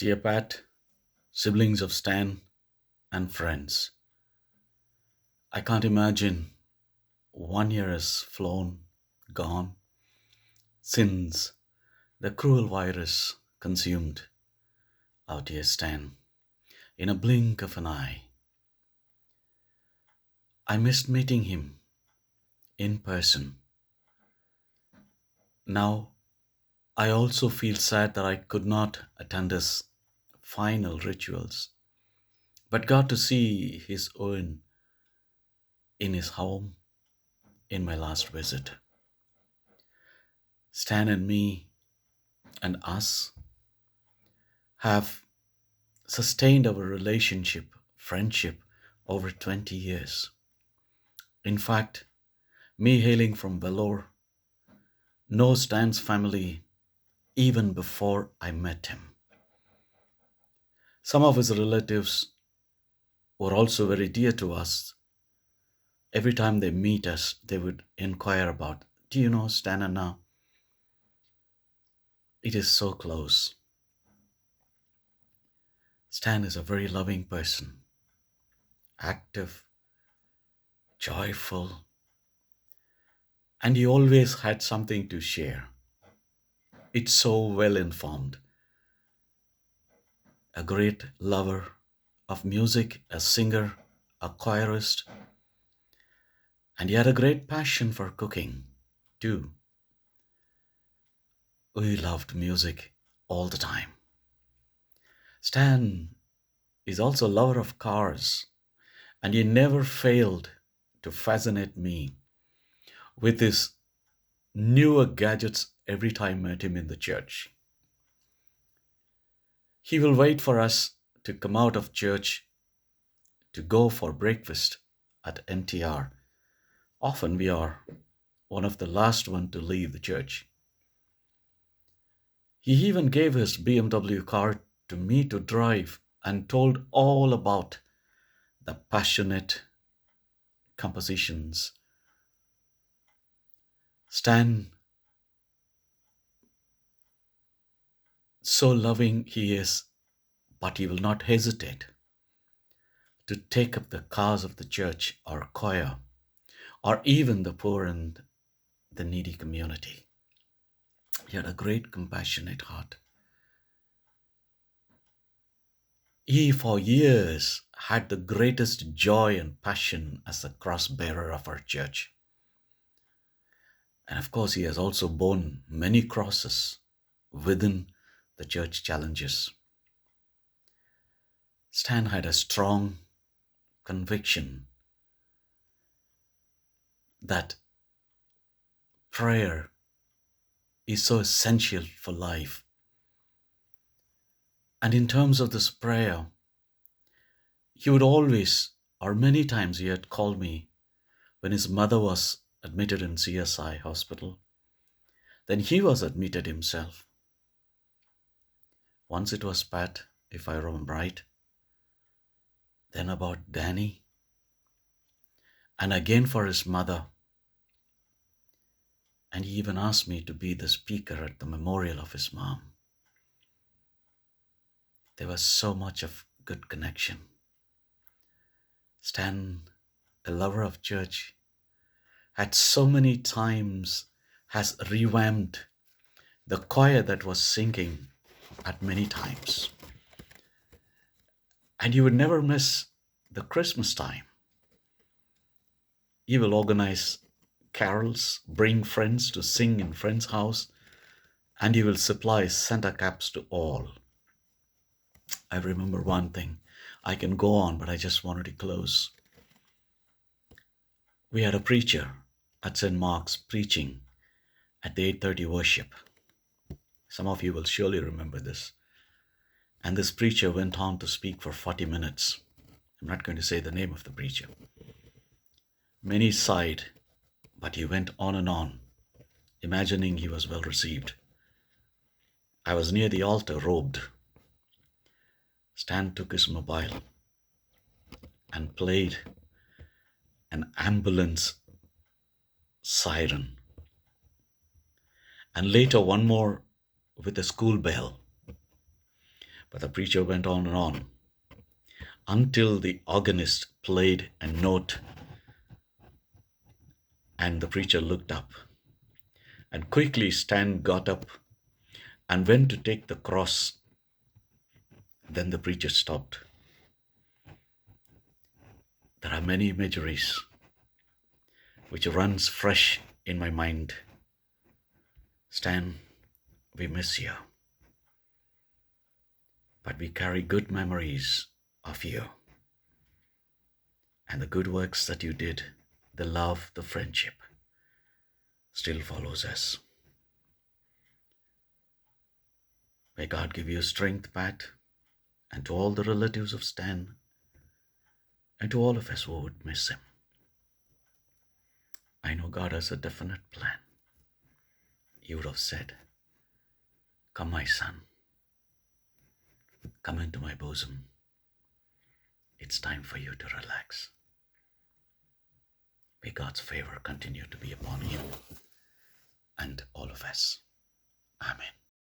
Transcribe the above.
Dear Pat, siblings of Stan, and friends, I can't imagine 1 year has flown, gone, since the cruel virus consumed our dear Stan. In a blink of an eye, I missed meeting him in person. Now, I also feel sad that I could not attend his final rituals, but got to see his urn in his home in my last visit. Stan and me and us have sustained our relationship, friendship over 20 years. In fact, me hailing from Vellore knows Dan's family even before I met him. Some of his relatives were also very dear to us. Every time they meet us, they would inquire about, do you know Stan Anna? It is so close. Stan is a very loving person, active, joyful, and he always had something to share. It's so well informed, a great lover of music, a singer, a choirist, and he had a great passion for cooking too. We loved music all the time. Stan is also a lover of cars, and he never failed to fascinate me with his newer gadgets every time I met him in the church. He will wait for us to come out of church to go for breakfast at NTR. Often we are one of the last one to leave the church. He even gave his BMW car to me to drive and told all about the passionate compositions. Stan, so loving he is, but he will not hesitate to take up the cause of the church or choir or even the poor and the needy community. He had a great compassionate heart. He for years had the greatest joy and passion as the cross bearer of our church. And of course, he has also borne many crosses within the church challenges. Stan had a strong conviction that prayer is so essential for life. And in terms of this prayer, he would always, or many times, he had called me when his mother was admitted in CSI hospital. Then he was admitted himself. Once it was Pat, if I remember right, then about Danny, and again for his mother. And he even asked me to be the speaker at the memorial of his mom. There was so much of good connection. Stan, a lover of church, had so many times has revamped the choir that was singing at many times. And you would never miss the Christmas time. He will organize carols, bring friends to sing in friends' house, and he will supply Santa caps to all. I remember one thing. I can go on, but I just wanted to close. We had a preacher at St. Mark's preaching at the 8:30 worship. Some of you will surely remember this. And this preacher went on to speak for 40 minutes. I'm not going to say the name of the preacher. Many sighed, but he went on, imagining he was well received. I was near the altar, robed. Stan took his mobile and played an ambulance siren, and later one more with a school bell. But the preacher went on and on until the organist played a note, and the preacher looked up. And quickly Stan got up and went to take the cross. Then the preacher stopped. There are many imageries which runs fresh in my mind. Stan, we miss you, but we carry good memories of you and the good works that you did. The love, the friendship still follows us. May God give you strength, Pat, and to all the relatives of Stan, and to all of us who would miss him. I know God has a definite plan. He would have said, "Come, my son, come into my bosom. It's time for you to relax." May God's favor continue to be upon you and all of us. Amen.